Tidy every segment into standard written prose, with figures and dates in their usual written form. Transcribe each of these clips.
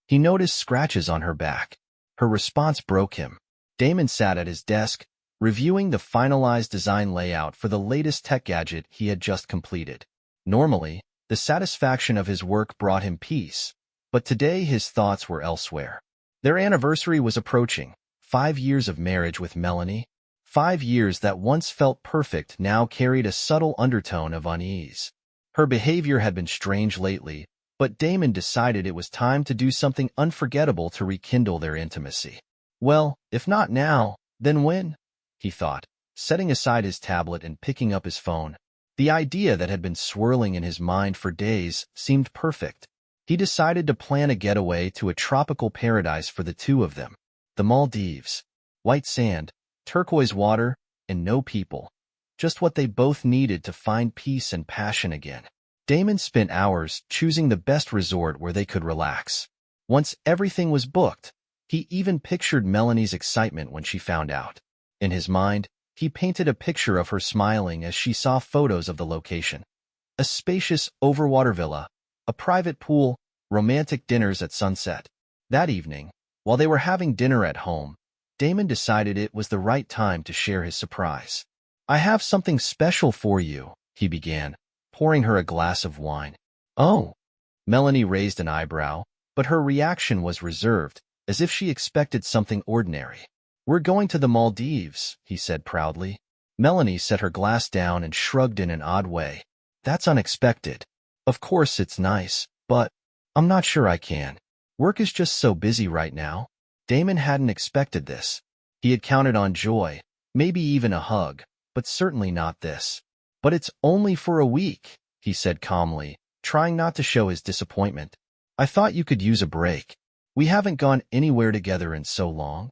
He noticed scratches on her back. Her response broke him. Damon sat at his desk, reviewing the finalized design layout for the latest tech gadget he had just completed. Normally, the satisfaction of his work brought him peace, but today his thoughts were elsewhere. Their anniversary was approaching. 5 years of marriage with Melanie. 5 years that once felt perfect now carried a subtle undertone of unease. Her behavior had been strange lately, but Damon decided it was time to do something unforgettable to rekindle their intimacy. Well, if not now, then when? He thought, setting aside his tablet and picking up his phone. The idea that had been swirling in his mind for days seemed perfect. He decided to plan a getaway to a tropical paradise for the two of them. The Maldives. White sand, turquoise water, and no people. Just what they both needed to find peace and passion again. Damon spent hours choosing the best resort where they could relax. Once everything was booked, he even pictured Melanie's excitement when she found out. In his mind, he painted a picture of her smiling as she saw photos of the location. A spacious overwater villa, a private pool, romantic dinners at sunset. That evening, while they were having dinner at home, Damon decided it was the right time to share his surprise. "I have something special for you," he began, pouring her a glass of wine. "Oh." Melanie raised an eyebrow, but her reaction was reserved, as if she expected something ordinary. "We're going to the Maldives," he said proudly. Melanie set her glass down and shrugged in an odd way. "That's unexpected. Of course it's nice, but I'm not sure I can. Work is just so busy right now." Damon hadn't expected this. He had counted on joy, maybe even a hug, but certainly not this. "But it's only for a week," he said calmly, trying not to show his disappointment. "I thought you could use a break. We haven't gone anywhere together in so long."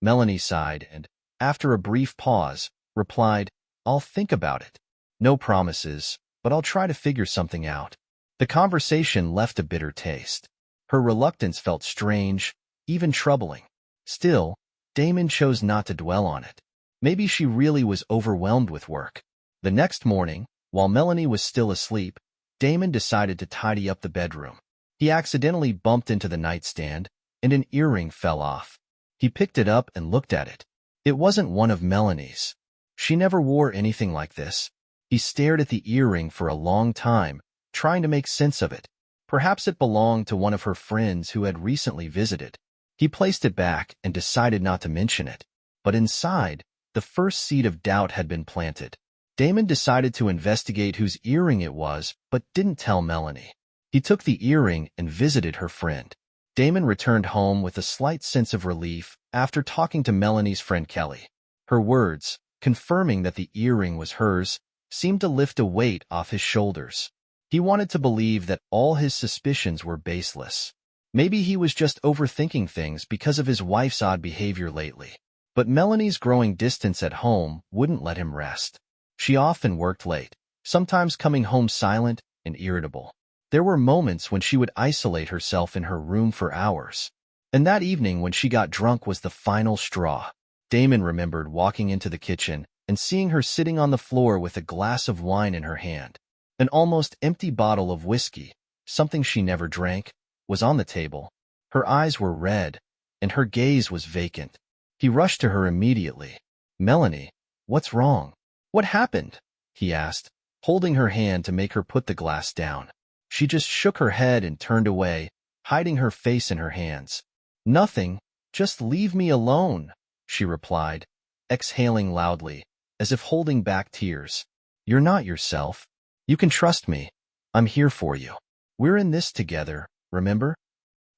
Melanie sighed and, after a brief pause, replied, "I'll think about it. No promises, but I'll try to figure something out." The conversation left a bitter taste. Her reluctance felt strange, even troubling. Still, Damon chose not to dwell on it. Maybe she really was overwhelmed with work. The next morning, while Melanie was still asleep, Damon decided to tidy up the bedroom. He accidentally bumped into the nightstand, and an earring fell off. He picked it up and looked at it. It wasn't one of Melanie's. She never wore anything like this. He stared at the earring for a long time, trying to make sense of it. Perhaps it belonged to one of her friends who had recently visited. He placed it back and decided not to mention it. But inside, the first seed of doubt had been planted. Damon decided to investigate whose earring it was, but didn't tell Melanie. He took the earring and visited her friend. Damon returned home with a slight sense of relief after talking to Melanie's friend Kelly. Her words, confirming that the earring was hers, seemed to lift a weight off his shoulders. He wanted to believe that all his suspicions were baseless. Maybe he was just overthinking things because of his wife's odd behavior lately. But Melanie's growing distance at home wouldn't let him rest. She often worked late, sometimes coming home silent and irritable. There were moments when she would isolate herself in her room for hours. And that evening when she got drunk was the final straw. Damon remembered walking into the kitchen and seeing her sitting on the floor with a glass of wine in her hand. An almost empty bottle of whiskey, something she never drank, was on the table. Her eyes were red, and her gaze was vacant. He rushed to her immediately. "Melanie, what's wrong? What happened?" he asked, holding her hand to make her put the glass down. She just shook her head and turned away, hiding her face in her hands. "Nothing, just leave me alone," she replied, exhaling loudly, as if holding back tears. "You're not yourself. You can trust me. I'm here for you. We're in this together, remember?"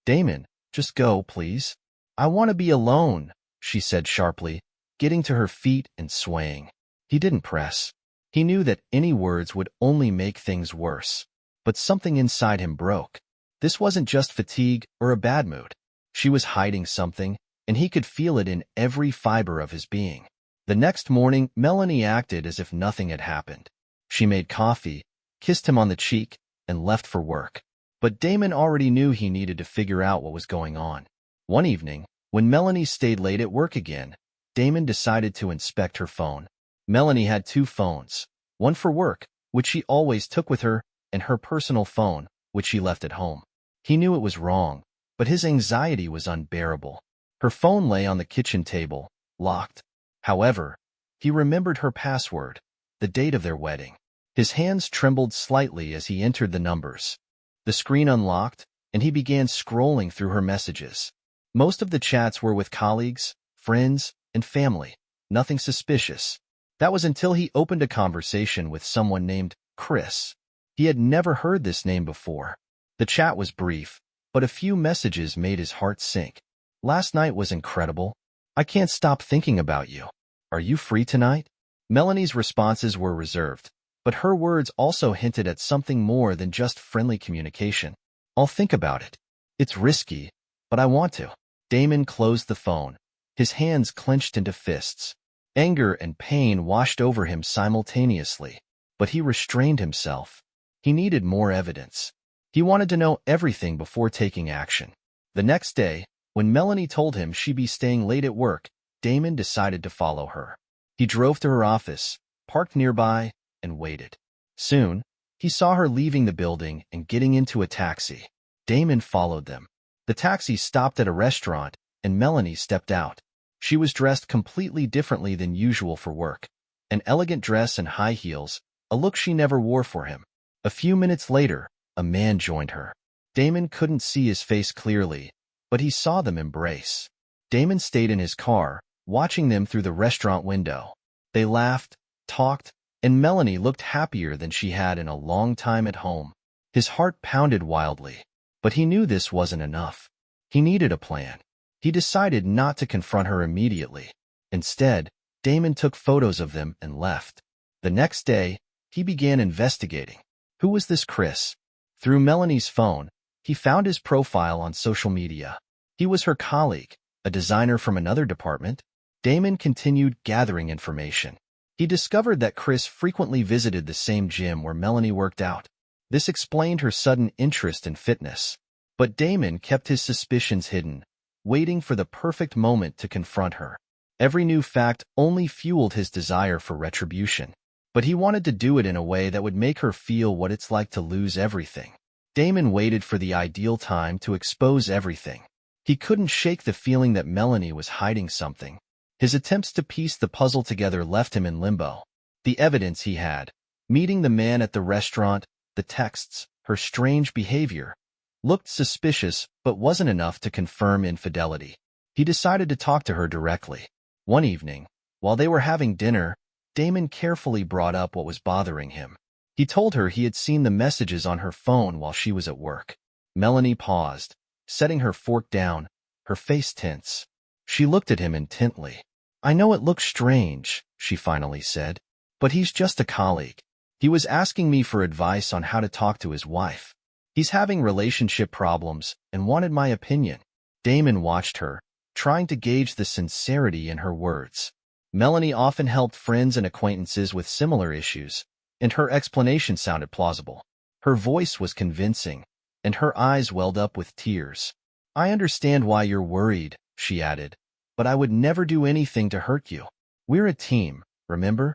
"Damon, just go, please. I want to be alone," she said sharply, getting to her feet and swaying. He didn't press. He knew that any words would only make things worse. But something inside him broke. This wasn't just fatigue or a bad mood. She was hiding something, and he could feel it in every fiber of his being. The next morning, Melanie acted as if nothing had happened. She made coffee, kissed him on the cheek, and left for work. But Damon already knew he needed to figure out what was going on. One evening, when Melanie stayed late at work again, Damon decided to inspect her phone. Melanie had 2 phones, one for work, which she always took with her, and her personal phone, which she left at home. He knew it was wrong, but his anxiety was unbearable. Her phone lay on the kitchen table, locked. However, he remembered her password, the date of their wedding. His hands trembled slightly as he entered the numbers. The screen unlocked, and he began scrolling through her messages. Most of the chats were with colleagues, friends, and family. Nothing suspicious. That was until he opened a conversation with someone named Chris. He had never heard this name before. The chat was brief, but a few messages made his heart sink. Last night was incredible. I can't stop thinking about you. Are you free tonight? Melanie's responses were reserved, but her words also hinted at something more than just friendly communication. I'll think about it. It's risky, but I want to. Damon closed the phone, his hands clenched into fists. Anger and pain washed over him simultaneously, but he restrained himself. He needed more evidence. He wanted to know everything before taking action. The next day, when Melanie told him she'd be staying late at work, Damon decided to follow her. He drove to her office, parked nearby, and waited. Soon, he saw her leaving the building and getting into a taxi. Damon followed them. The taxi stopped at a restaurant, and Melanie stepped out. She was dressed completely differently than usual for work. An elegant dress and high heels, a look she never wore for him. A few minutes later, a man joined her. Damon couldn't see his face clearly, but he saw them embrace. Damon stayed in his car, watching them through the restaurant window. They laughed, talked, and Melanie looked happier than she had in a long time at home. His heart pounded wildly, but he knew this wasn't enough. He needed a plan. He decided not to confront her immediately. Instead, Damon took photos of them and left. The next day, he began investigating. Who was this Chris? Through Melanie's phone, he found his profile on social media. He was her colleague, a designer from another department. Damon continued gathering information. He discovered that Chris frequently visited the same gym where Melanie worked out. This explained her sudden interest in fitness. But Damon kept his suspicions hidden, waiting for the perfect moment to confront her. Every new fact only fueled his desire for retribution. But he wanted to do it in a way that would make her feel what it's like to lose everything. Damon waited for the ideal time to expose everything. He couldn't shake the feeling that Melanie was hiding something. His attempts to piece the puzzle together left him in limbo. The evidence he had, meeting the man at the restaurant, the texts, her strange behavior, looked suspicious but wasn't enough to confirm infidelity. He decided to talk to her directly. One evening, while they were having dinner, Damon carefully brought up what was bothering him. He told her he had seen the messages on her phone while she was at work. Melanie paused, setting her fork down, her face tense. She looked at him intently. I know it looks strange, she finally said, but he's just a colleague. He was asking me for advice on how to talk to his wife. He's having relationship problems and wanted my opinion. Damon watched her, trying to gauge the sincerity in her words. Melanie often helped friends and acquaintances with similar issues, and her explanation sounded plausible. Her voice was convincing, and her eyes welled up with tears. I understand why you're worried, she added, but I would never do anything to hurt you. We're a team, remember?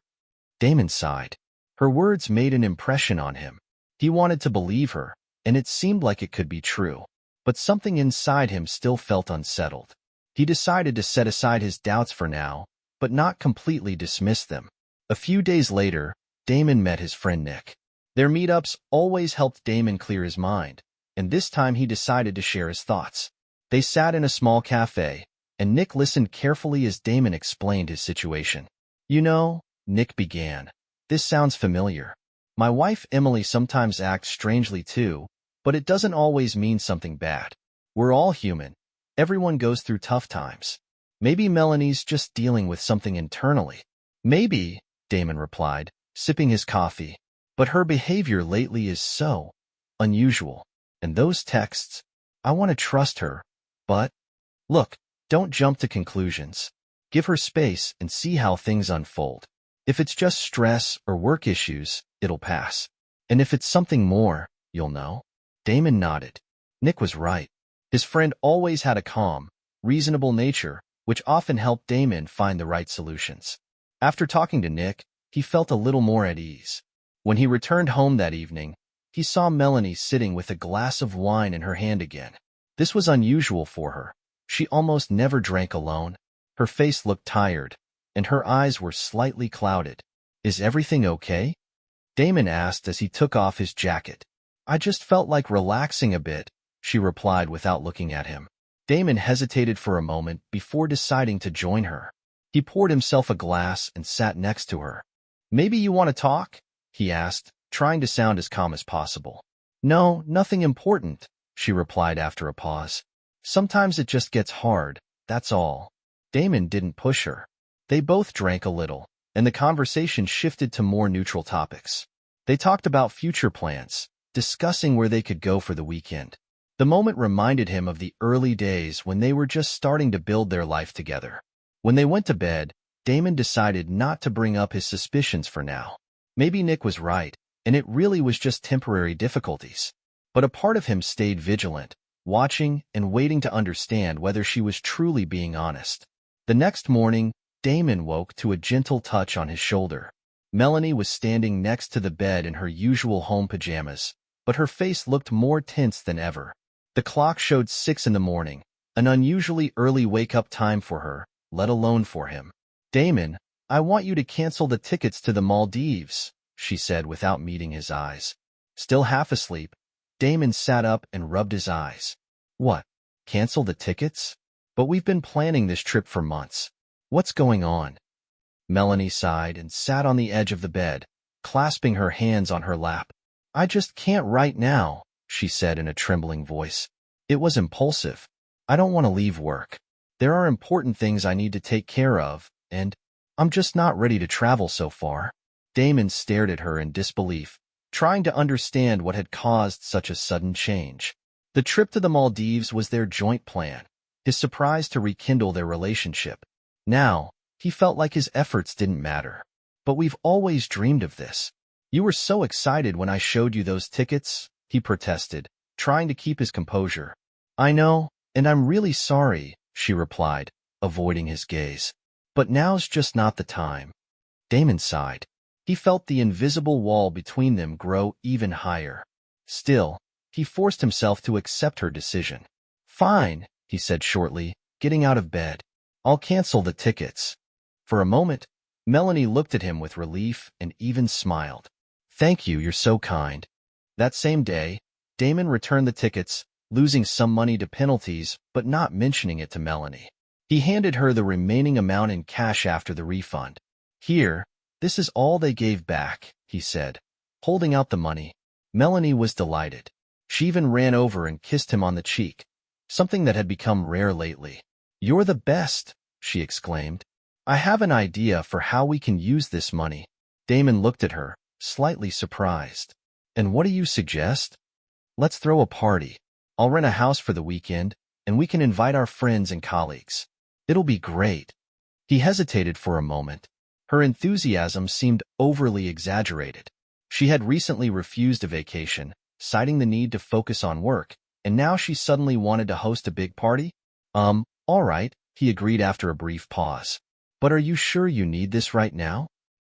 Damon sighed. Her words made an impression on him. He wanted to believe her, and it seemed like it could be true. But something inside him still felt unsettled. He decided to set aside his doubts for now, but not completely dismiss them. A few days later, Damon met his friend Nick. Their meetups always helped Damon clear his mind, and this time he decided to share his thoughts. They sat in a small cafe, and Nick listened carefully as Damon explained his situation. You know, Nick began, this sounds familiar. My wife Emily sometimes acts strangely too, but it doesn't always mean something bad. We're all human. Everyone goes through tough times. Maybe Melanie's just dealing with something internally. Maybe, Damon replied, sipping his coffee. But her behavior lately is so unusual. And those texts, I want to trust her, but... Look, don't jump to conclusions. Give her space and see how things unfold. If it's just stress or work issues, it'll pass. And if it's something more, you'll know. Damon nodded. Nick was right. His friend always had a calm, reasonable nature, which often helped Damon find the right solutions. After talking to Nick, he felt a little more at ease. When he returned home that evening, he saw Melanie sitting with a glass of wine in her hand again. This was unusual for her. She almost never drank alone. Her face looked tired, and her eyes were slightly clouded. "Is everything okay?" Damon asked as he took off his jacket. "I just felt like relaxing a bit," she replied without looking at him. Damon hesitated for a moment before deciding to join her. He poured himself a glass and sat next to her. "Maybe you want to talk?" he asked, trying to sound as calm as possible. "No, nothing important," she replied after a pause. "Sometimes it just gets hard, that's all." Damon didn't push her. They both drank a little, and the conversation shifted to more neutral topics. They talked about future plans, discussing where they could go for the weekend. The moment reminded him of the early days when they were just starting to build their life together. When they went to bed, Damon decided not to bring up his suspicions for now. Maybe Nick was right, and it really was just temporary difficulties. But a part of him stayed vigilant, watching and waiting to understand whether she was truly being honest. The next morning, Damon woke to a gentle touch on his shoulder. Melanie was standing next to the bed in her usual home pajamas, but her face looked more tense than ever. The clock showed 6 in the morning, an unusually early wake-up time for her, let alone for him. "Damon, I want you to cancel the tickets to the Maldives," she said without meeting his eyes. Still half asleep, Damon sat up and rubbed his eyes. "What? Cancel the tickets? But we've been planning this trip for months. What's going on?" Melanie sighed and sat on the edge of the bed, clasping her hands on her lap. "I just can't right now," she said in a trembling voice. "It was impulsive. I don't want to leave work. There are important things I need to take care of, and I'm just not ready to travel so far." Damon stared at her in disbelief, trying to understand what had caused such a sudden change. The trip to the Maldives was their joint plan, his surprise to rekindle their relationship. Now, he felt like his efforts didn't matter. "But we've always dreamed of this. You were so excited when I showed you those tickets," he protested, trying to keep his composure. "I know, and I'm really sorry," she replied, avoiding his gaze. "But now's just not the time." Damon sighed. He felt the invisible wall between them grow even higher. Still, he forced himself to accept her decision. "Fine," he said shortly, getting out of bed. "I'll cancel the tickets." For a moment, Melanie looked at him with relief and even smiled. "Thank you, you're so kind." That same day, Damon returned the tickets, losing some money to penalties but not mentioning it to Melanie. He handed her the remaining amount in cash after the refund. "Here, this is all they gave back," he said, holding out the money. Melanie was delighted. She even ran over and kissed him on the cheek, something that had become rare lately. "You're the best," she exclaimed. "I have an idea for how we can use this money." Damon looked at her, slightly surprised. "And what do you suggest?" "Let's throw a party. I'll rent a house for the weekend, and we can invite our friends and colleagues. It'll be great." He hesitated for a moment. Her enthusiasm seemed overly exaggerated. She had recently refused a vacation, citing the need to focus on work, and now she suddenly wanted to host a big party? All right, he agreed after a brief pause. "But are you sure you need this right now?"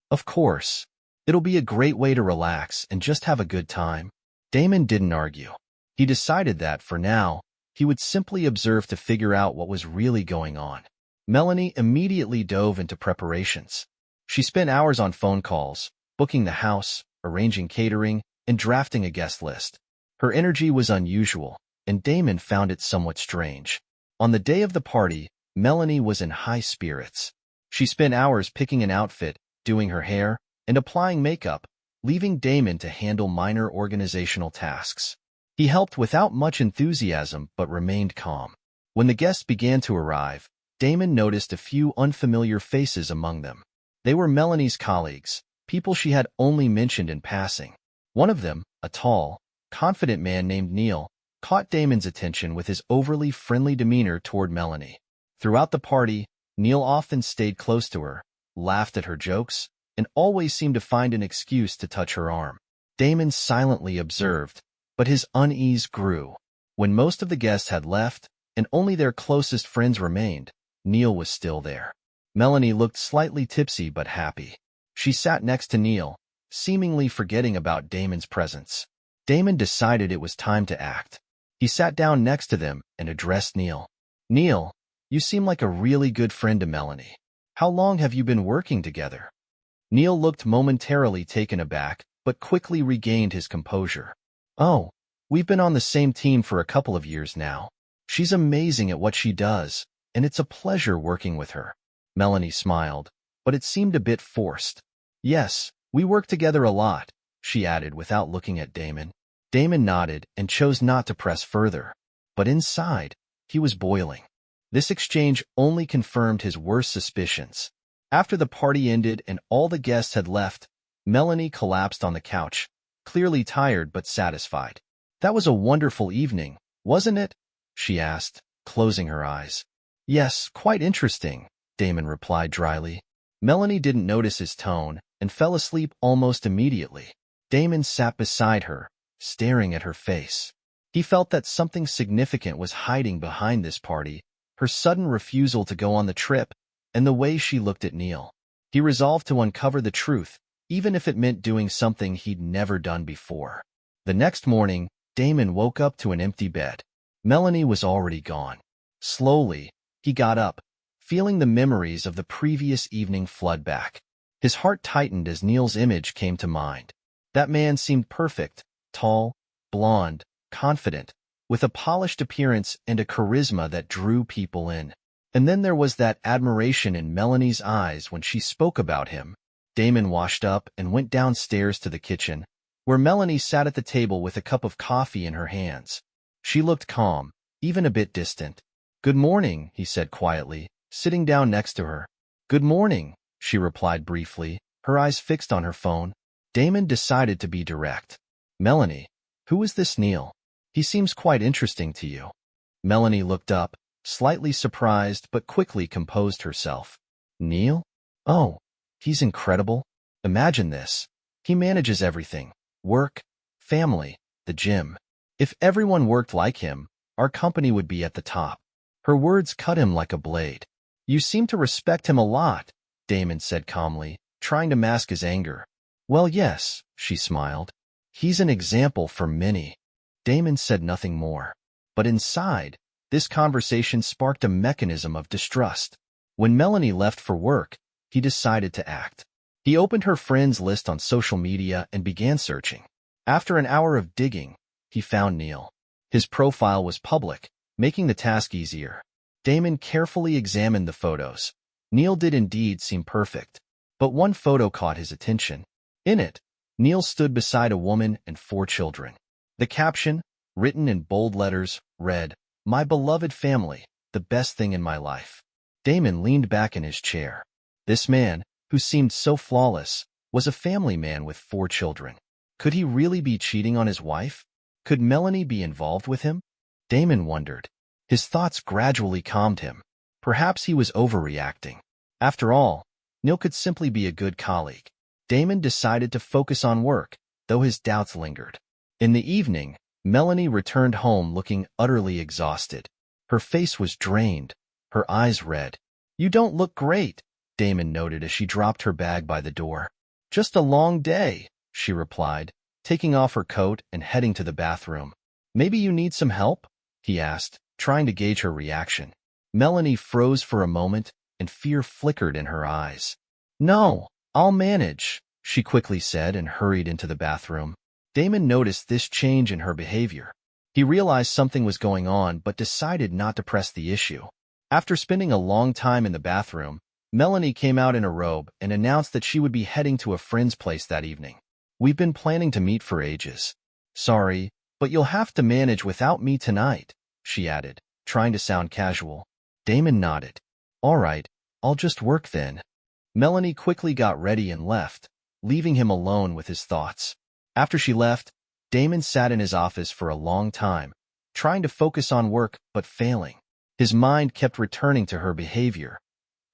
"Of course. It'll be a great way to relax and just have a good time." Damon didn't argue. He decided that, for now, he would simply observe to figure out what was really going on. Melanie immediately dove into preparations. She spent hours on phone calls, booking the house, arranging catering, and drafting a guest list. Her energy was unusual, and Damon found it somewhat strange. On the day of the party, Melanie was in high spirits. She spent hours picking an outfit, doing her hair, and applying makeup, leaving Damon to handle minor organizational tasks. He helped without much enthusiasm but remained calm. When the guests began to arrive, Damon noticed a few unfamiliar faces among them. They were Melanie's colleagues, people she had only mentioned in passing. One of them, a tall, confident man named Neil, caught Damon's attention with his overly friendly demeanor toward Melanie. Throughout the party, Neil often stayed close to her, laughed at her jokes, and always seemed to find an excuse to touch her arm. Damon silently observed, but his unease grew. When most of the guests had left, and only their closest friends remained, Neil was still there. Melanie looked slightly tipsy but happy. She sat next to Neil, seemingly forgetting about Damon's presence. Damon decided it was time to act. He sat down next to them and addressed Neil. Neil, you seem like a really good friend to Melanie. How long have you been working together? Neil looked momentarily taken aback, but quickly regained his composure. Oh, we've been on the same team for a couple of years now. She's amazing at what she does, and it's a pleasure working with her. Melanie smiled, but it seemed a bit forced. Yes, we work together a lot, she added without looking at Damon. Damon nodded and chose not to press further, but inside, he was boiling. This exchange only confirmed his worst suspicions. After the party ended and all the guests had left, Melanie collapsed on the couch, clearly tired but satisfied. That was a wonderful evening, wasn't it? She asked, closing her eyes. Yes, quite interesting, Damon replied dryly. Melanie didn't notice his tone and fell asleep almost immediately. Damon sat beside her, staring at her face. He felt that something significant was hiding behind this party, her sudden refusal to go on the trip, and the way she looked at Neil. He resolved to uncover the truth, even if it meant doing something he'd never done before. The next morning, Damon woke up to an empty bed. Melanie was already gone. Slowly, he got up, feeling the memories of the previous evening flood back. His heart tightened as Neil's image came to mind. That man seemed perfect, tall, blonde, confident, with a polished appearance and a charisma that drew people in. And then there was that admiration in Melanie's eyes when she spoke about him. Damon washed up and went downstairs to the kitchen, where Melanie sat at the table with a cup of coffee in her hands. She looked calm, even a bit distant. Good morning, he said quietly, sitting down next to her. Good morning, she replied briefly, her eyes fixed on her phone. Damon decided to be direct. Melanie, who is this Neil? He seems quite interesting to you. Melanie looked up, slightly surprised but quickly composed herself. Neil? Oh, he's incredible. Imagine this. He manages everything. Work, family, the gym. If everyone worked like him, our company would be at the top. Her words cut him like a blade. You seem to respect him a lot, Damon said calmly, trying to mask his anger. Well, yes, she smiled. He's an example for many. Damon said nothing more. But inside, this conversation sparked a mechanism of distrust. When Melanie left for work, he decided to act. He opened her friends list on social media and began searching. After an hour of digging, he found Neil. His profile was public, making the task easier. Damon carefully examined the photos. Neil did indeed seem perfect. But one photo caught his attention. In it, Neil stood beside a woman and 4 children. The caption, written in bold letters, read, "My beloved family, the best thing in my life." Damon leaned back in his chair. This man, who seemed so flawless, was a family man with 4 children. Could he really be cheating on his wife? Could Melanie be involved with him? Damon wondered. His thoughts gradually calmed him. Perhaps he was overreacting. After all, Neil could simply be a good colleague. Damon decided to focus on work, though his doubts lingered. In the evening, Melanie returned home looking utterly exhausted. Her face was drained, her eyes red. You don't look great, Damon noted as she dropped her bag by the door. Just a long day, she replied, taking off her coat and heading to the bathroom. Maybe you need some help? He asked, trying to gauge her reaction. Melanie froze for a moment, and fear flickered in her eyes. No, I'll manage, she quickly said and hurried into the bathroom. Damon noticed this change in her behavior. He realized something was going on but decided not to press the issue. After spending a long time in the bathroom, Melanie came out in a robe and announced that she would be heading to a friend's place that evening. We've been planning to meet for ages. Sorry, but you'll have to manage without me tonight, she added, trying to sound casual. Damon nodded. All right, I'll just work then. Melanie quickly got ready and left, leaving him alone with his thoughts. After she left, Damon sat in his office for a long time, trying to focus on work but failing. His mind kept returning to her behavior.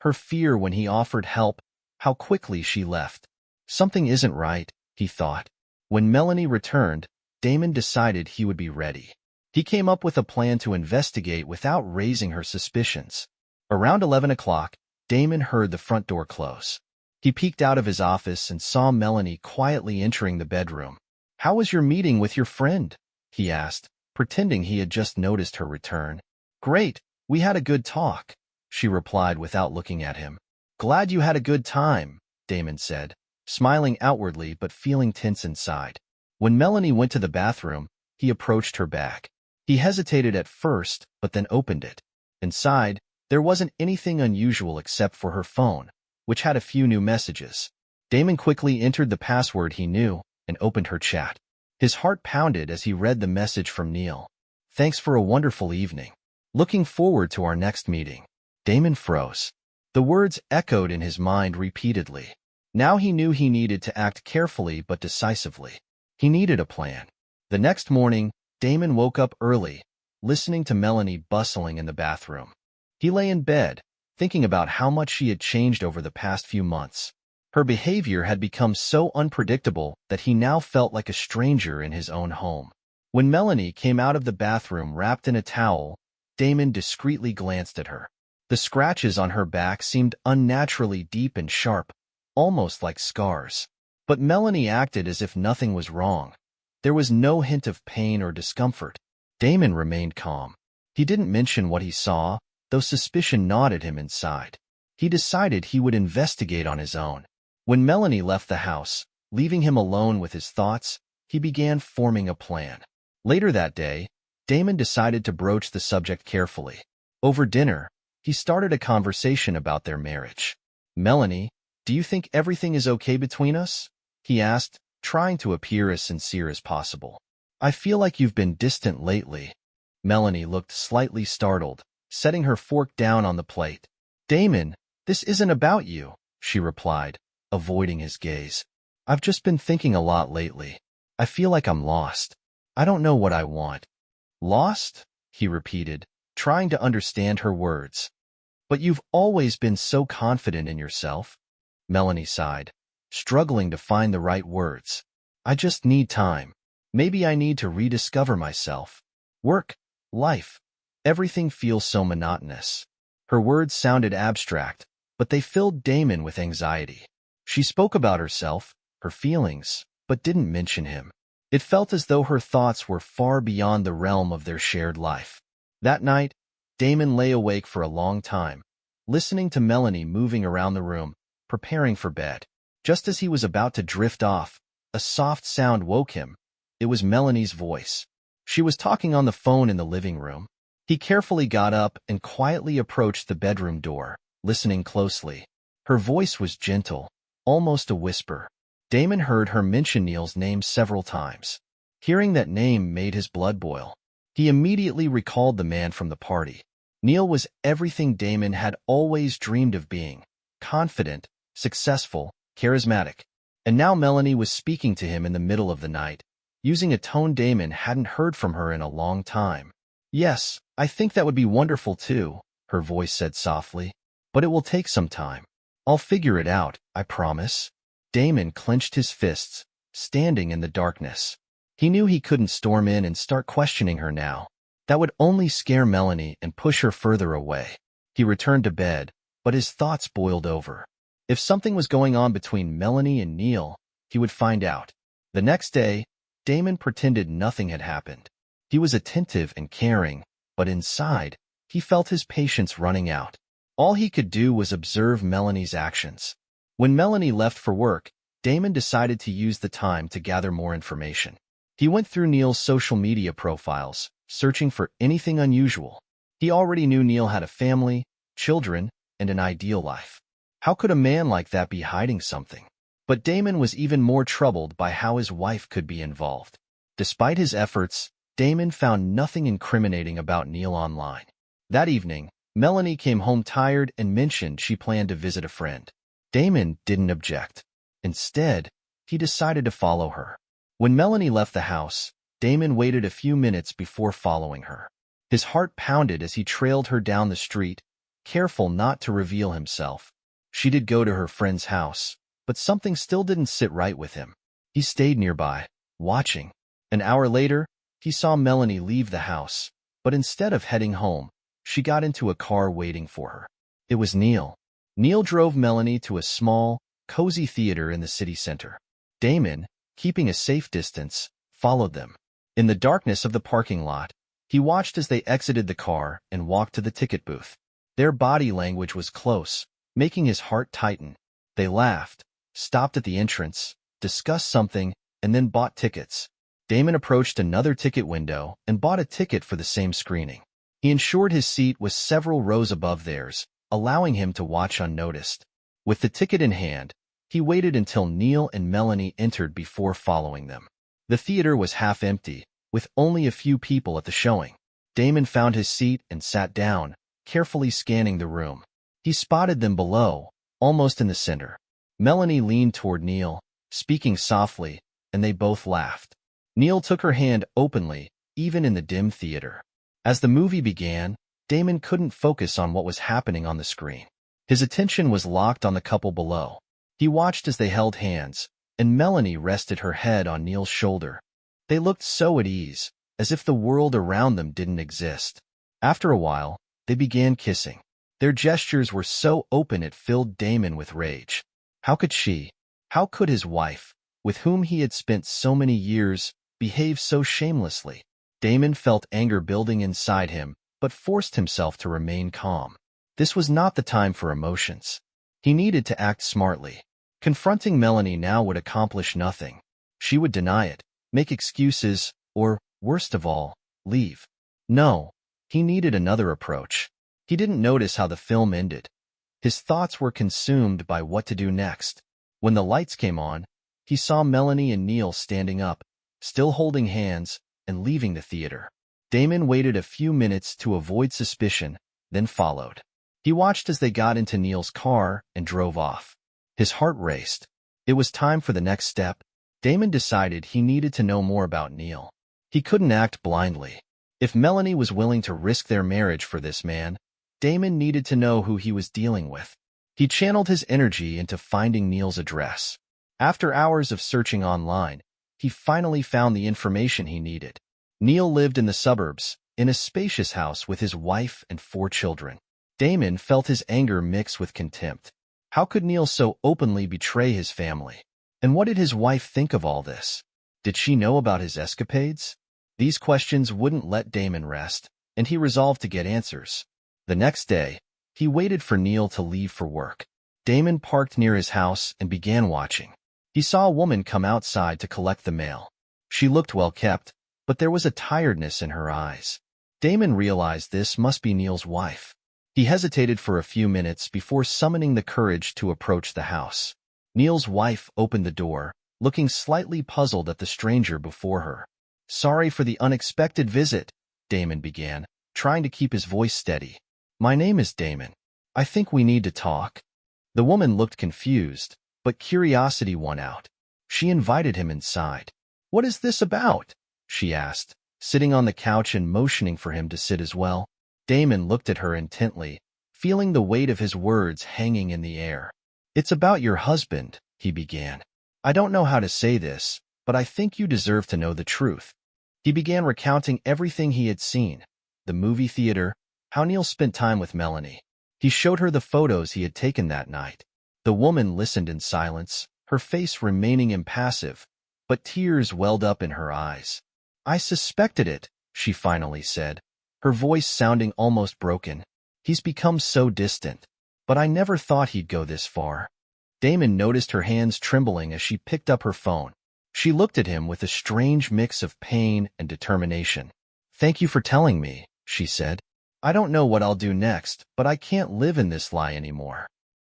Her fear when he offered help, how quickly she left. Something isn't right, he thought. When Melanie returned, Damon decided he would be ready. He came up with a plan to investigate without raising her suspicions. Around 11 o'clock, Damon heard the front door close. He peeked out of his office and saw Melanie quietly entering the bedroom. How was your meeting with your friend? He asked, pretending he had just noticed her return. "Great, we had a good talk," she replied without looking at him. "Glad you had a good time," Damon said, smiling outwardly but feeling tense inside. When Melanie went to the bathroom, he approached her back. He hesitated at first, but then opened it. Inside, there wasn't anything unusual except for her phone, which had a few new messages. Damon quickly entered the password he knew and opened her chat. His heart pounded as he read the message from Neil. "Thanks for a wonderful evening. Looking forward to our next meeting." Damon froze. The words echoed in his mind repeatedly. Now he knew he needed to act carefully but decisively. He needed a plan. The next morning, Damon woke up early, listening to Melanie bustling in the bathroom. He lay in bed, thinking about how much she had changed over the past few months. Her behavior had become so unpredictable that he now felt like a stranger in his own home. When Melanie came out of the bathroom wrapped in a towel, Damon discreetly glanced at her. The scratches on her back seemed unnaturally deep and sharp, almost like scars. But Melanie acted as if nothing was wrong. There was no hint of pain or discomfort. Damon remained calm. He didn't mention what he saw, though suspicion gnawed at him inside. He decided he would investigate on his own. When Melanie left the house, leaving him alone with his thoughts, he began forming a plan. Later that day, Damon decided to broach the subject carefully. Over dinner, he started a conversation about their marriage. "Melanie, do you think everything is okay between us?" he asked, trying to appear as sincere as possible. "I feel like you've been distant lately." Melanie looked slightly startled, setting her fork down on the plate. "Damon, this isn't about you," she replied, avoiding his gaze. "I've just been thinking a lot lately. I feel like I'm lost. I don't know what I want." "Lost?" he repeated, trying to understand her words. "But you've always been so confident in yourself." Melanie sighed, struggling to find the right words. "I just need time. Maybe I need to rediscover myself. Work, life, everything feels so monotonous." Her words sounded abstract, but they filled Damon with anxiety. She spoke about herself, her feelings, but didn't mention him. It felt as though her thoughts were far beyond the realm of their shared life. That night, Damon lay awake for a long time, listening to Melanie moving around the room, preparing for bed. Just as he was about to drift off, a soft sound woke him. It was Melanie's voice. She was talking on the phone in the living room. He carefully got up and quietly approached the bedroom door, listening closely. Her voice was gentle, almost a whisper. Damon heard her mention Neil's name several times. Hearing that name made his blood boil. He immediately recalled the man from the party. Neil was everything Damon had always dreamed of being: confident, successful, charismatic. And now Melanie was speaking to him in the middle of the night, using a tone Damon hadn't heard from her in a long time. "Yes, I think that would be wonderful too," her voice said softly. "But it will take some time. I'll figure it out, I promise." Damon clenched his fists, standing in the darkness. He knew he couldn't storm in and start questioning her now. That would only scare Melanie and push her further away. He returned to bed, but his thoughts boiled over. If something was going on between Melanie and Neil, he would find out. The next day, Damon pretended nothing had happened. He was attentive and caring, but inside, he felt his patience running out. All he could do was observe Melanie's actions. When Melanie left for work, Damon decided to use the time to gather more information. He went through Neil's social media profiles, searching for anything unusual. He already knew Neil had a family, children, and an ideal life. How could a man like that be hiding something? But Damon was even more troubled by how his wife could be involved. Despite his efforts, Damon found nothing incriminating about Neil online. That evening, Melanie came home tired and mentioned she planned to visit a friend. Damon didn't object. Instead, he decided to follow her. When Melanie left the house, Damon waited a few minutes before following her. His heart pounded as he trailed her down the street, careful not to reveal himself. She did go to her friend's house, but something still didn't sit right with him. He stayed nearby, watching. An hour later, he saw Melanie leave the house, but instead of heading home, she got into a car waiting for her. It was Neil. Neil drove Melanie to a small, cozy theater in the city center. Damon, keeping a safe distance, followed them. In the darkness of the parking lot, he watched as they exited the car and walked to the ticket booth. Their body language was close, making his heart tighten. They laughed, stopped at the entrance, discussed something, and then bought tickets. Damon approached another ticket window and bought a ticket for the same screening. He ensured his seat was several rows above theirs, allowing him to watch unnoticed. With the ticket in hand, he waited until Neil and Melanie entered before following them. The theater was half empty, with only a few people at the showing. Damon found his seat and sat down, carefully scanning the room. He spotted them below, almost in the center. Melanie leaned toward Neil, speaking softly, and they both laughed. Neil took her hand openly, even in the dim theater. As the movie began, Damon couldn't focus on what was happening on the screen. His attention was locked on the couple below. He watched as they held hands, and Melanie rested her head on Neil's shoulder. They looked so at ease, as if the world around them didn't exist. After a while, they began kissing. Their gestures were so open it filled Damon with rage. How could his wife, with whom he had spent so many years, behave so shamelessly? Damon felt anger building inside him, but forced himself to remain calm. This was not the time for emotions. He needed to act smartly. Confronting Melanie now would accomplish nothing. She would deny it, make excuses, or, worst of all, leave. No, he needed another approach. He didn't notice how the film ended. His thoughts were consumed by what to do next. When the lights came on, he saw Melanie and Neil standing up, still holding hands, and leaving the theater. Damon waited a few minutes to avoid suspicion, then followed. He watched as they got into Neil's car and drove off. His heart raced. It was time for the next step. Damon decided he needed to know more about Neil. He couldn't act blindly. If Melanie was willing to risk their marriage for this man, Damon needed to know who he was dealing with. He channeled his energy into finding Neil's address. After hours of searching online, he finally found the information he needed. Neil lived in the suburbs, in a spacious house with his wife and 4 children. Damon felt his anger mix with contempt. How could Neil so openly betray his family? And what did his wife think of all this? Did she know about his escapades? These questions wouldn't let Damon rest, and he resolved to get answers. The next day, he waited for Neil to leave for work. Damon parked near his house and began watching. He saw a woman come outside to collect the mail. She looked well kept, but there was a tiredness in her eyes. Damon realized this must be Neil's wife. He hesitated for a few minutes before summoning the courage to approach the house. Neil's wife opened the door, looking slightly puzzled at the stranger before her. "Sorry for the unexpected visit," Damon began, trying to keep his voice steady. "My name is Damon. I think we need to talk." The woman looked confused, but curiosity won out. She invited him inside. "What is this about?" she asked, sitting on the couch and motioning for him to sit as well. Damon looked at her intently, feeling the weight of his words hanging in the air. "It's about your husband," he began. "I don't know how to say this, but I think you deserve to know the truth." He began recounting everything he had seen, the movie theater, how Neil spent time with Melanie. He showed her the photos he had taken that night. The woman listened in silence, her face remaining impassive, but tears welled up in her eyes. "I suspected it," she finally said, her voice sounding almost broken. "He's become so distant. But I never thought he'd go this far." Damon noticed her hands trembling as she picked up her phone. She looked at him with a strange mix of pain and determination. "Thank you for telling me," she said. "I don't know what I'll do next, but I can't live in this lie anymore."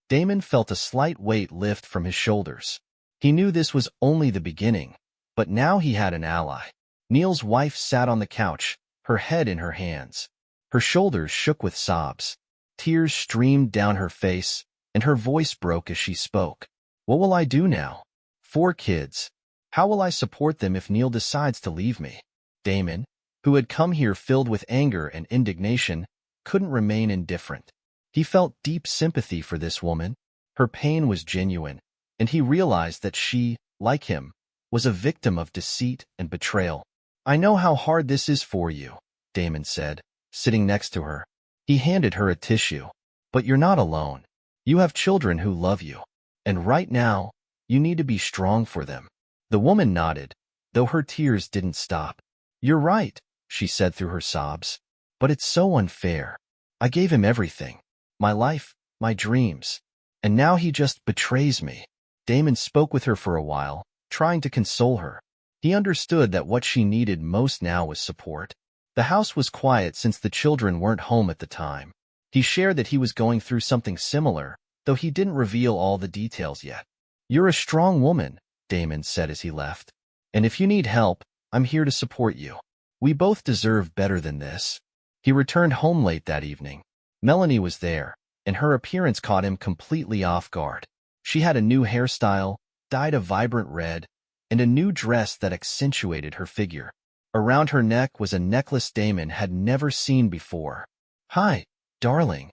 Damon felt a slight weight lift from his shoulders. He knew this was only the beginning, but now he had an ally. Neil's wife sat on the couch, her head in her hands. Her shoulders shook with sobs. Tears streamed down her face, and her voice broke as she spoke. "What will I do now? 4 kids. How will I support them if Neil decides to leave me?" Damon, who had come here filled with anger and indignation, couldn't remain indifferent. He felt deep sympathy for this woman. Her pain was genuine, and he realized that she, like him, was a victim of deceit and betrayal. "I know how hard this is for you," Damon said, sitting next to her. He handed her a tissue. "But you're not alone. You have children who love you. And right now, you need to be strong for them." The woman nodded, though her tears didn't stop. You're right, she said through her sobs. But it's so unfair. I gave him everything. My life, my dreams. And now he just betrays me. Damon spoke with her for a while, trying to console her. He understood that what she needed most now was support. The house was quiet since the children weren't home at the time. He shared that he was going through something similar, though he didn't reveal all the details yet. You're a strong woman, Damon said as he left. And if you need help, I'm here to support you. We both deserve better than this. He returned home late that evening. Melanie was there, and her appearance caught him completely off guard. She had a new hairstyle, dyed a vibrant red, and a new dress that accentuated her figure. Around her neck was a necklace Damon had never seen before. Hi, darling,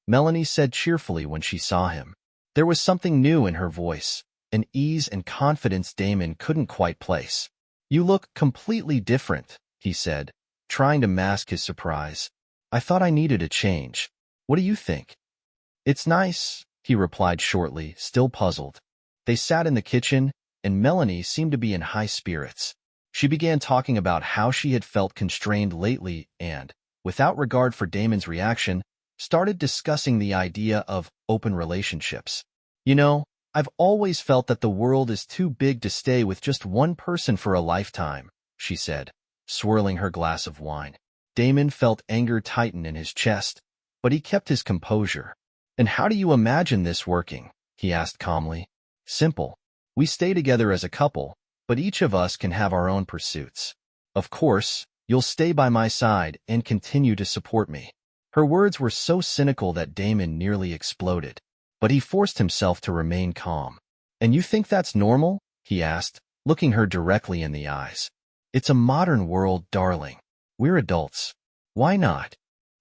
Melanie said cheerfully when she saw him. There was something new in her voice, an ease and confidence Damon couldn't quite place. You look completely different, he said, trying to mask his surprise. I thought I needed a change. What do you think? It's nice, he replied shortly, still puzzled. They sat in the kitchen, and Melanie seemed to be in high spirits. She began talking about how she had felt constrained lately and, without regard for Damon's reaction, started discussing the idea of open relationships. You know, I've always felt that the world is too big to stay with just one person for a lifetime, she said, swirling her glass of wine. Damon felt anger tighten in his chest, but he kept his composure. And how do you imagine this working? He asked calmly. Simple. We stay together as a couple, but each of us can have our own pursuits. Of course, you'll stay by my side and continue to support me. Her words were so cynical that Damon nearly exploded, but he forced himself to remain calm. And you think that's normal? He asked, looking her directly in the eyes. It's a modern world, darling. We're adults. Why not?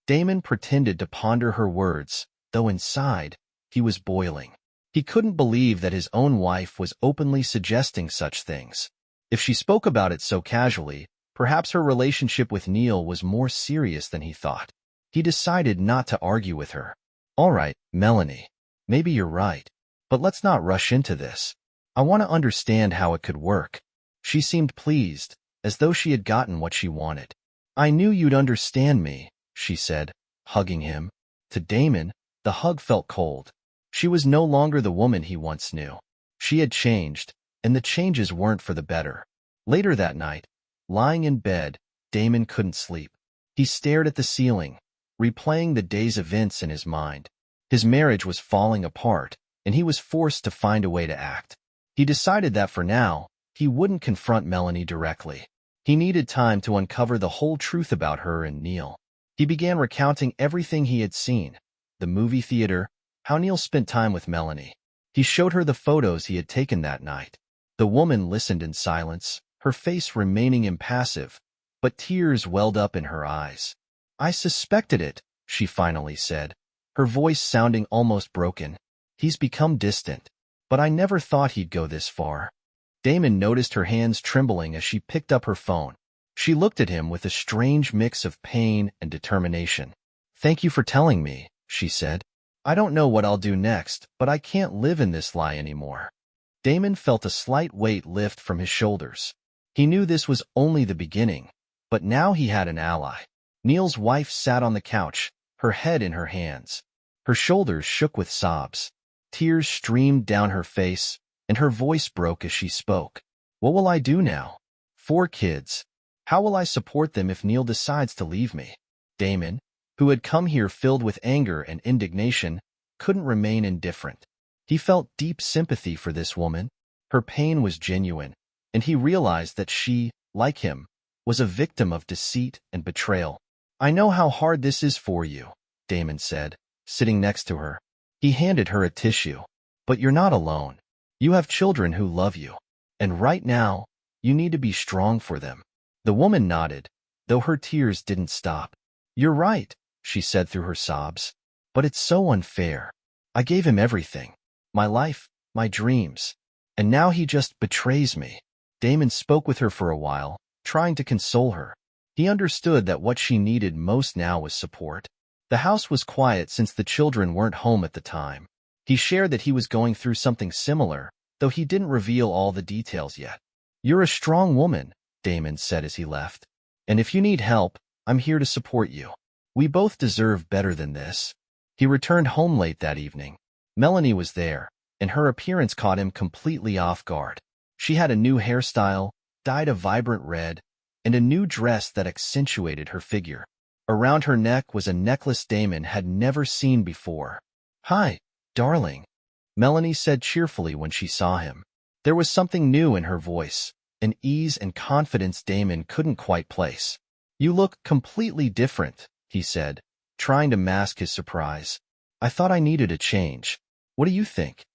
Damon pretended to ponder her words, though inside, he was boiling. He couldn't believe that his own wife was openly suggesting such things. If she spoke about it so casually, perhaps her relationship with Neil was more serious than he thought. He decided not to argue with her. All right, Melanie, maybe you're right, but let's not rush into this. I want to understand how it could work. She seemed pleased, as though she had gotten what she wanted. I knew you'd understand me, she said, hugging him. To Damon, the hug felt cold. She was no longer the woman he once knew. She had changed, and the changes weren't for the better. Later that night, lying in bed, Damon couldn't sleep. He stared at the ceiling, replaying the day's events in his mind. His marriage was falling apart, and he was forced to find a way to act. He decided that for now, he wouldn't confront Melanie directly. He needed time to uncover the whole truth about her and Neil. He began recounting everything he had seen, the movie theater, how Neil spent time with Melanie. He showed her the photos he had taken that night. The woman listened in silence, her face remaining impassive, but tears welled up in her eyes. I suspected it, she finally said, her voice sounding almost broken. He's become distant, but I never thought he'd go this far. Damon noticed her hands trembling as she picked up her phone. She looked at him with a strange mix of pain and determination. Thank you for telling me, she said. I don't know what I'll do next, but I can't live in this lie anymore. Damon felt a slight weight lift from his shoulders. He knew this was only the beginning, but now he had an ally. Neil's wife sat on the couch, her head in her hands. Her shoulders shook with sobs. Tears streamed down her face, and her voice broke as she spoke. What will I do now? 4 kids. How will I support them if Neil decides to leave me? Damon, who had come here filled with anger and indignation, couldn't remain indifferent. He felt deep sympathy for this woman. Her pain was genuine, and he realized that she, like him, was a victim of deceit and betrayal. I know how hard this is for you, Damon said, sitting next to her. He handed her a tissue. But you're not alone. You have children who love you. And right now, you need to be strong for them. The woman nodded, though her tears didn't stop. You're right, she said through her sobs. But it's so unfair. I gave him everything. My life, my dreams. And now he just betrays me. Damon spoke with her for a while, trying to console her. He understood that what she needed most now was support. The house was quiet since the children weren't home at the time. He shared that he was going through something similar, though he didn't reveal all the details yet. You're a strong woman, Damon said as he left. And if you need help, I'm here to support you. We both deserve better than this. He returned home late that evening. Melanie was there, and her appearance caught him completely off guard. She had a new hairstyle, dyed a vibrant red, and a new dress that accentuated her figure. Around her neck was a necklace Damon had never seen before. "Hi, darling," Melanie said cheerfully when she saw him. There was something new in her voice, an ease and confidence Damon couldn't quite place. "You look completely different," he said, trying to mask his surprise. "I thought I needed a change. What do you think?"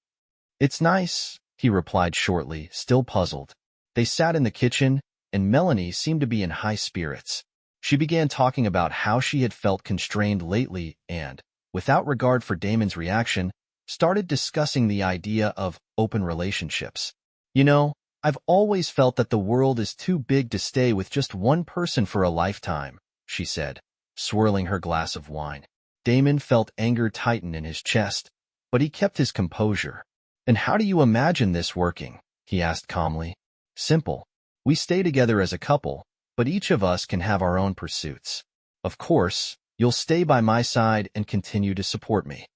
"It's nice," he replied shortly, still puzzled. They sat in the kitchen, and Melanie seemed to be in high spirits. She began talking about how she had felt constrained lately and, without regard for Damon's reaction, started discussing the idea of open relationships. "You know, I've always felt that the world is too big to stay with just one person for a lifetime," she said, swirling her glass of wine. Damon felt anger tighten in his chest, but he kept his composure. "And how do you imagine this working?" he asked calmly. "Simple. We stay together as a couple, but each of us can have our own pursuits. Of course, you'll stay by my side and continue to support me."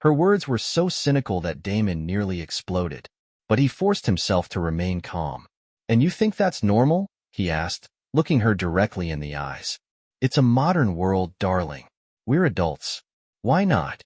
Her words were so cynical that Damon nearly exploded, but he forced himself to remain calm. "And you think that's normal?" he asked, looking her directly in the eyes. "It's a modern world, darling. We're adults. Why not?"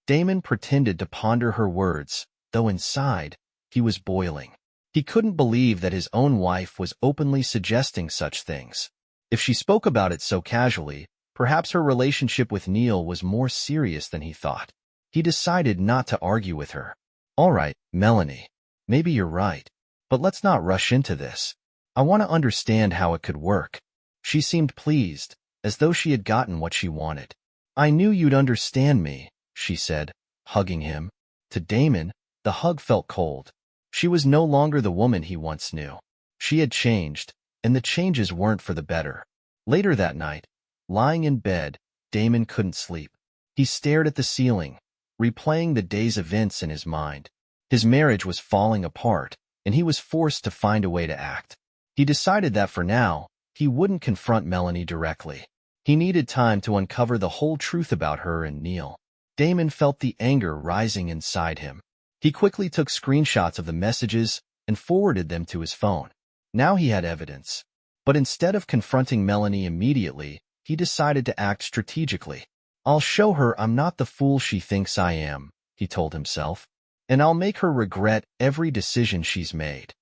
Damon pretended to ponder her words, though inside, he was boiling. He couldn't believe that his own wife was openly suggesting such things. If she spoke about it so casually, perhaps her relationship with Neil was more serious than he thought. He decided not to argue with her. "All right, Melanie, maybe you're right, but let's not rush into this. I want to understand how it could work." She seemed pleased, as though she had gotten what she wanted. "I knew you'd understand me," she said, hugging him. To Damon, the hug felt cold. She was no longer the woman he once knew. She had changed, and the changes weren't for the better. Later that night, lying in bed, Damon couldn't sleep. He stared at the ceiling, replaying the day's events in his mind. His marriage was falling apart, and he was forced to find a way to act. He decided that for now, he wouldn't confront Melanie directly. He needed time to uncover the whole truth about her and Neil. Damon felt the anger rising inside him. He quickly took screenshots of the messages and forwarded them to his phone. Now he had evidence. But instead of confronting Melanie immediately, he decided to act strategically. "I'll show her I'm not the fool she thinks I am," he told himself, "and I'll make her regret every decision she's made."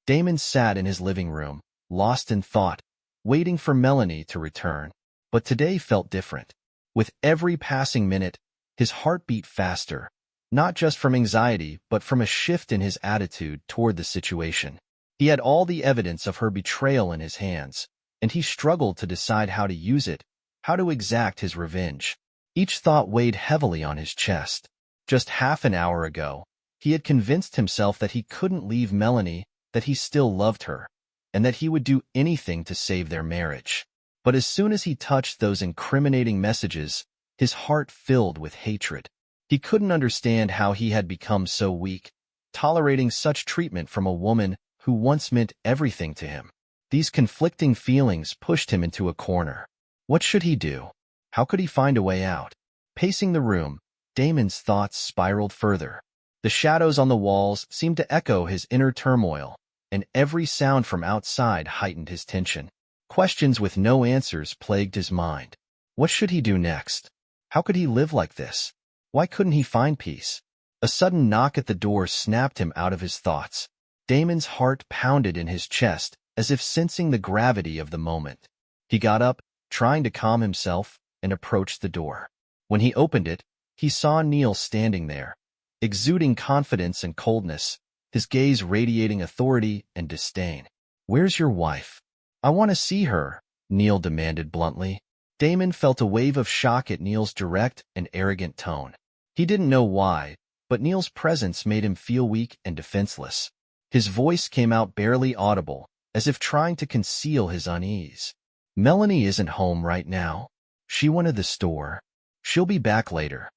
Damon sat in his living room, lost in thought, waiting for Melanie to return. But today felt different. With every passing minute, his heart beat faster, not just from anxiety, but from a shift in his attitude toward the situation. He had all the evidence of her betrayal in his hands, and he struggled to decide how to use it, how to exact his revenge. Each thought weighed heavily on his chest. Just half an hour ago, he had convinced himself that he couldn't leave Melanie, that he still loved her, and that he would do anything to save their marriage. But as soon as he touched those incriminating messages, his heart filled with hatred. He couldn't understand how he had become so weak, tolerating such treatment from a woman who once meant everything to him. These conflicting feelings pushed him into a corner. What should he do? How could he find a way out? Pacing the room, Damon's thoughts spiraled further. The shadows on the walls seemed to echo his inner turmoil, and every sound from outside heightened his tension. Questions with no answers plagued his mind. What should he do next? How could he live like this? Why couldn't he find peace? A sudden knock at the door snapped him out of his thoughts. Damon's heart pounded in his chest, as if sensing the gravity of the moment. He got up, trying to calm himself, and approached the door. When he opened it, he saw Neil standing there, exuding confidence and coldness, his gaze radiating authority and disdain. "Where's your wife?" "I want to see her," Neil demanded bluntly. Damon felt a wave of shock at Neil's direct and arrogant tone. He didn't know why, but Neil's presence made him feel weak and defenseless. His voice came out barely audible, as if trying to conceal his unease. "Melanie isn't home right now. She went to the store. She'll be back later."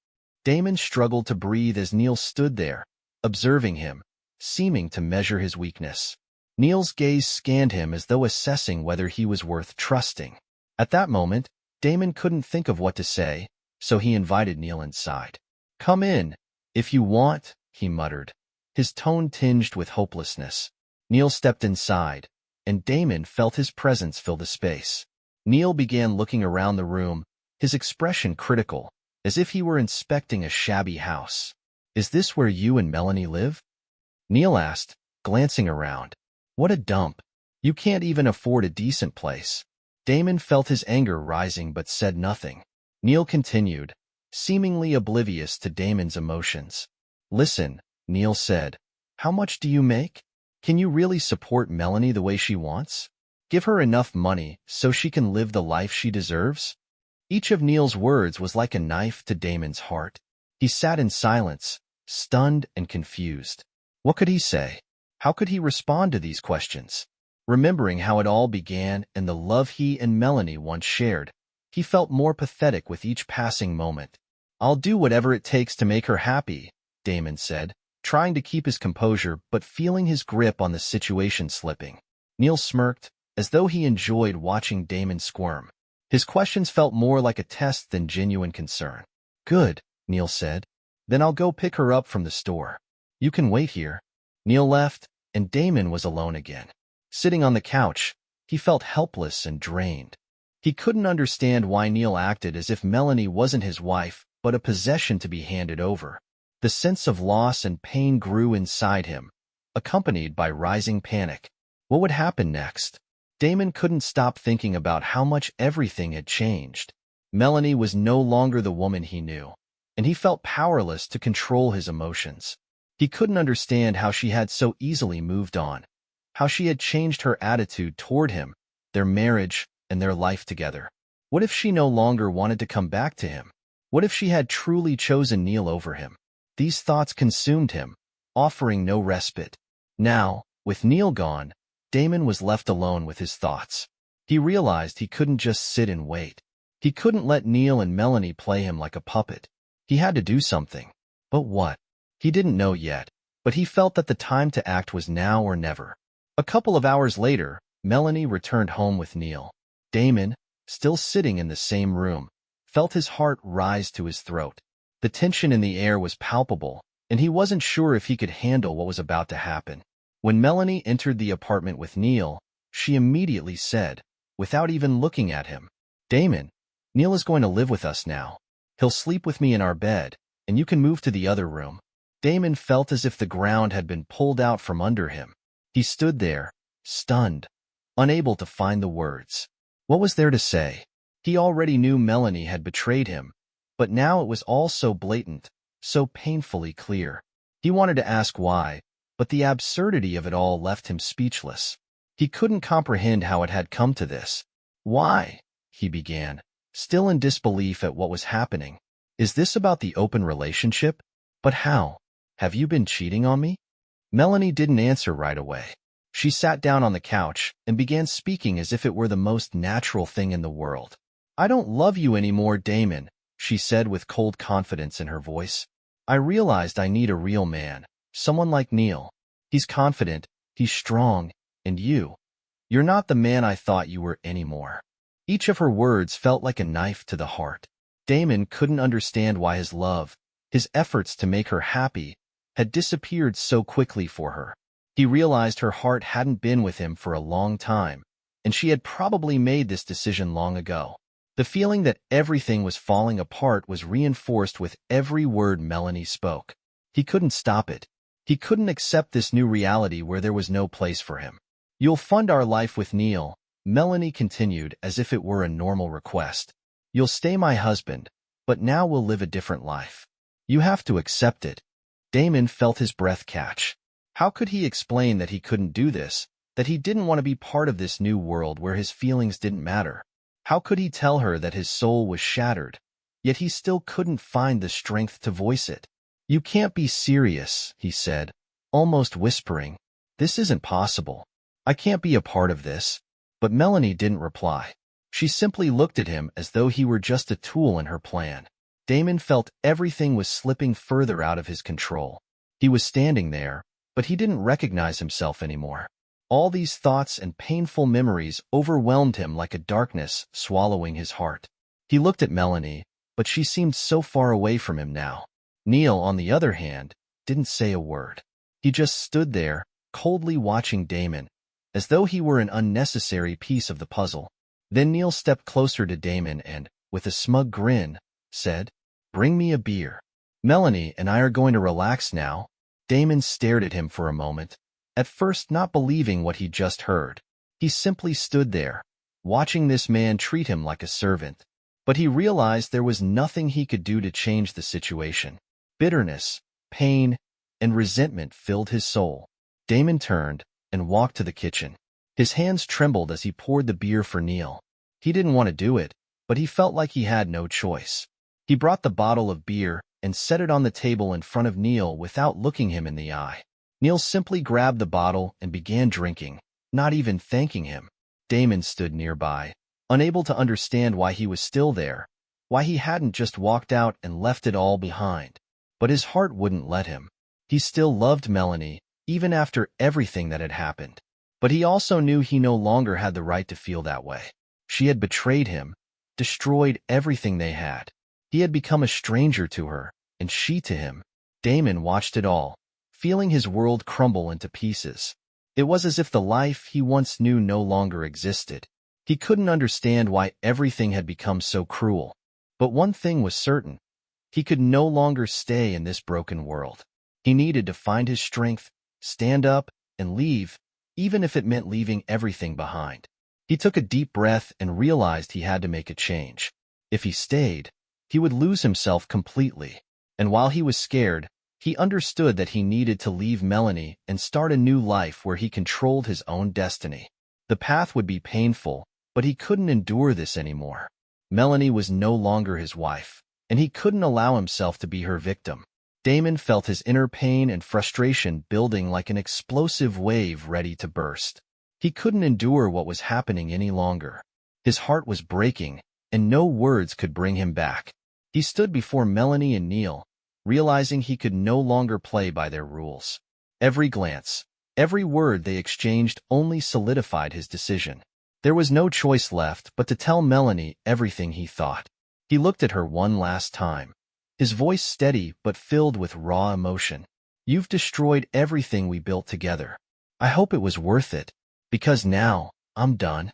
Damon struggled to breathe as Neil stood there, observing him, seeming to measure his weakness. Neil's gaze scanned him as though assessing whether he was worth trusting. At that moment, Damon couldn't think of what to say, so he invited Neil inside. "Come in, if you want," he muttered, his tone tinged with hopelessness. Neil stepped inside, and Damon felt his presence fill the space. Neil began looking around the room, his expression critical, as if he were inspecting a shabby house. "Is this where you and Melanie live?" Neil asked, glancing around. "What a dump. You can't even afford a decent place." Damon felt his anger rising but said nothing. Neil continued, seemingly oblivious to Damon's emotions. "Listen," Neil said, "how much do you make? Can you really support Melanie the way she wants? Give her enough money so she can live the life she deserves?" Each of Neil's words was like a knife to Damon's heart. He sat in silence, stunned and confused. What could he say? How could he respond to these questions? Remembering how it all began and the love he and Melanie once shared, he felt more pathetic with each passing moment. "I'll do whatever it takes to make her happy," Damon said, trying to keep his composure but feeling his grip on the situation slipping. Neil smirked, as though he enjoyed watching Damon squirm. His questions felt more like a test than genuine concern. "Good," Neil said. "Then I'll go pick her up from the store. You can wait here." Neil left, and Damon was alone again. Sitting on the couch, he felt helpless and drained. He couldn't understand why Neil acted as if Melanie wasn't his wife, but a possession to be handed over. The sense of loss and pain grew inside him, accompanied by rising panic. What would happen next? Damon couldn't stop thinking about how much everything had changed. Melanie was no longer the woman he knew, and he felt powerless to control his emotions. He couldn't understand how she had so easily moved on, how she had changed her attitude toward him, their marriage, and their life together. What if she no longer wanted to come back to him? What if she had truly chosen Neil over him? These thoughts consumed him, offering no respite. Now, with Neil gone, Damon was left alone with his thoughts. He realized he couldn't just sit and wait. He couldn't let Neil and Melanie play him like a puppet. He had to do something. But what? He didn't know yet, but he felt that the time to act was now or never. A couple of hours later, Melanie returned home with Neil. Damon, still sitting in the same room, felt his heart rise to his throat. The tension in the air was palpable, and he wasn't sure if he could handle what was about to happen. When Melanie entered the apartment with Neil, she immediately said, without even looking at him, "Damon, Neil is going to live with us now. He'll sleep with me in our bed, and you can move to the other room." Damon felt as if the ground had been pulled out from under him. He stood there, stunned, unable to find the words. What was there to say? He already knew Melanie had betrayed him, but now it was all so blatant, so painfully clear. He wanted to ask why, but the absurdity of it all left him speechless. He couldn't comprehend how it had come to this. "Why?" he began, still in disbelief at what was happening. "Is this about the open relationship? But how? Have you been cheating on me?" Melanie didn't answer right away. She sat down on the couch and began speaking as if it were the most natural thing in the world. "I don't love you anymore, Damon," she said with cold confidence in her voice. "I realized I need a real man, someone like Neil. He's confident, he's strong, and you're not the man I thought you were anymore." Each of her words felt like a knife to the heart. Damon couldn't understand why his love, his efforts to make her happy, had disappeared so quickly for her. He realized her heart hadn't been with him for a long time, and she had probably made this decision long ago. The feeling that everything was falling apart was reinforced with every word Melanie spoke. He couldn't stop it. He couldn't accept this new reality where there was no place for him. "You'll fund our life with Neil," Melanie continued as if it were a normal request. "You'll stay my husband, but now we'll live a different life. You have to accept it." Damon felt his breath catch. How could he explain that he couldn't do this, that he didn't want to be part of this new world where his feelings didn't matter? How could he tell her that his soul was shattered, yet he still couldn't find the strength to voice it? "You can't be serious," he said, almost whispering. "This isn't possible. I can't be a part of this." But Melanie didn't reply. She simply looked at him as though he were just a tool in her plan. Damon felt everything was slipping further out of his control. He was standing there, but he didn't recognize himself anymore. All these thoughts and painful memories overwhelmed him like a darkness swallowing his heart. He looked at Melanie, but she seemed so far away from him now. Neil, on the other hand, didn't say a word. He just stood there, coldly watching Damon, as though he were an unnecessary piece of the puzzle. Then Neil stepped closer to Damon and, with a smug grin, said, "Bring me a beer. Melanie and I are going to relax now." Damon stared at him for a moment, at first not believing what he'd just heard. He simply stood there, watching this man treat him like a servant. But he realized there was nothing he could do to change the situation. Bitterness, pain, and resentment filled his soul. Damon turned and walked to the kitchen. His hands trembled as he poured the beer for Neil. He didn't want to do it, but he felt like he had no choice. He brought the bottle of beer and set it on the table in front of Neil without looking him in the eye. Neil simply grabbed the bottle and began drinking, not even thanking him. Damon stood nearby, unable to understand why he was still there, why he hadn't just walked out and left it all behind. But his heart wouldn't let him. He still loved Melanie, even after everything that had happened. But he also knew he no longer had the right to feel that way. She had betrayed him, destroyed everything they had. He had become a stranger to her, and she to him. Damon watched it all, feeling his world crumble into pieces. It was as if the life he once knew no longer existed. He couldn't understand why everything had become so cruel. But one thing was certain. He could no longer stay in this broken world. He needed to find his strength, stand up, and leave, even if it meant leaving everything behind. He took a deep breath and realized he had to make a change. If he stayed, he would lose himself completely. And while he was scared, he understood that he needed to leave Melanie and start a new life where he controlled his own destiny. The path would be painful, but he couldn't endure this anymore. Melanie was no longer his wife, and he couldn't allow himself to be her victim. Damon felt his inner pain and frustration building like an explosive wave ready to burst. He couldn't endure what was happening any longer. His heart was breaking, and no words could bring him back. He stood before Melanie and Neil, realizing he could no longer play by their rules. Every glance, every word they exchanged only solidified his decision. There was no choice left but to tell Melanie everything he thought. He looked at her one last time, his voice steady but filled with raw emotion. "You've destroyed everything we built together. I hope it was worth it, because now I'm done."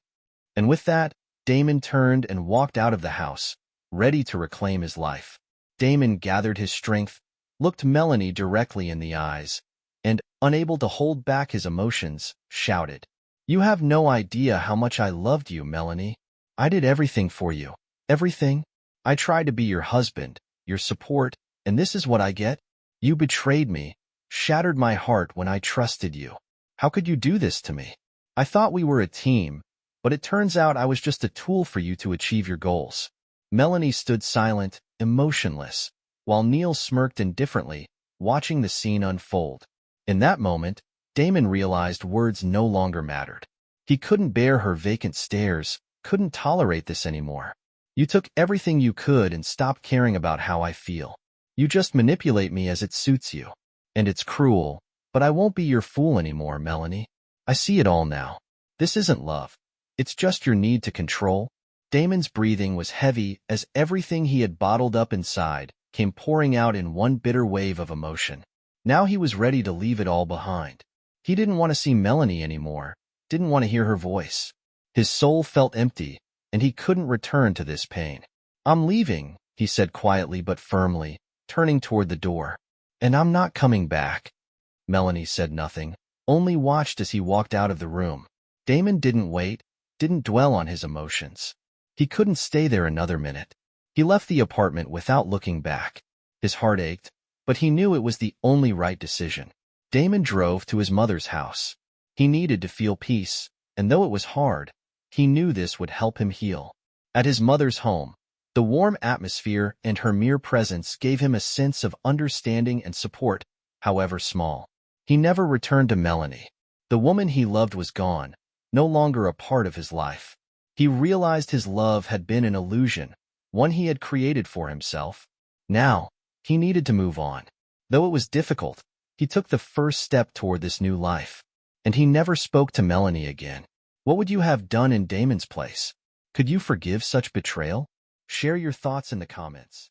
And with that, Damon turned and walked out of the house, ready to reclaim his life. Damon gathered his strength, looked Melanie directly in the eyes, and, unable to hold back his emotions, shouted, "You have no idea how much I loved you, Melanie. I did everything for you. Everything. I tried to be your husband, your support, and this is what I get? You betrayed me, shattered my heart when I trusted you. How could you do this to me? I thought we were a team, but it turns out I was just a tool for you to achieve your goals." Melanie stood silent, emotionless, while Neil smirked indifferently, watching the scene unfold. In that moment, Damon realized words no longer mattered. He couldn't bear her vacant stares, couldn't tolerate this anymore. "You took everything you could and stopped caring about how I feel. You just manipulate me as it suits you. And it's cruel, but I won't be your fool anymore, Melanie. I see it all now. This isn't love. It's just your need to control." Damon's breathing was heavy as everything he had bottled up inside came pouring out in one bitter wave of emotion. Now he was ready to leave it all behind. He didn't want to see Melanie anymore, didn't want to hear her voice. His soul felt empty, and he couldn't return to this pain. "I'm leaving," he said quietly but firmly, turning toward the door. "And I'm not coming back." Melanie said nothing, only watched as he walked out of the room. Damon didn't wait, didn't dwell on his emotions. He couldn't stay there another minute. He left the apartment without looking back. His heart ached, but he knew it was the only right decision. Damon drove to his mother's house. He needed to feel peace, and though it was hard, he knew this would help him heal. At his mother's home, the warm atmosphere and her mere presence gave him a sense of understanding and support, however small. He never returned to Melanie. The woman he loved was gone, no longer a part of his life. He realized his love had been an illusion, one he had created for himself. Now, he needed to move on. Though it was difficult, he took the first step toward this new life. And he never spoke to Melanie again. What would you have done in Damon's place? Could you forgive such betrayal? Share your thoughts in the comments.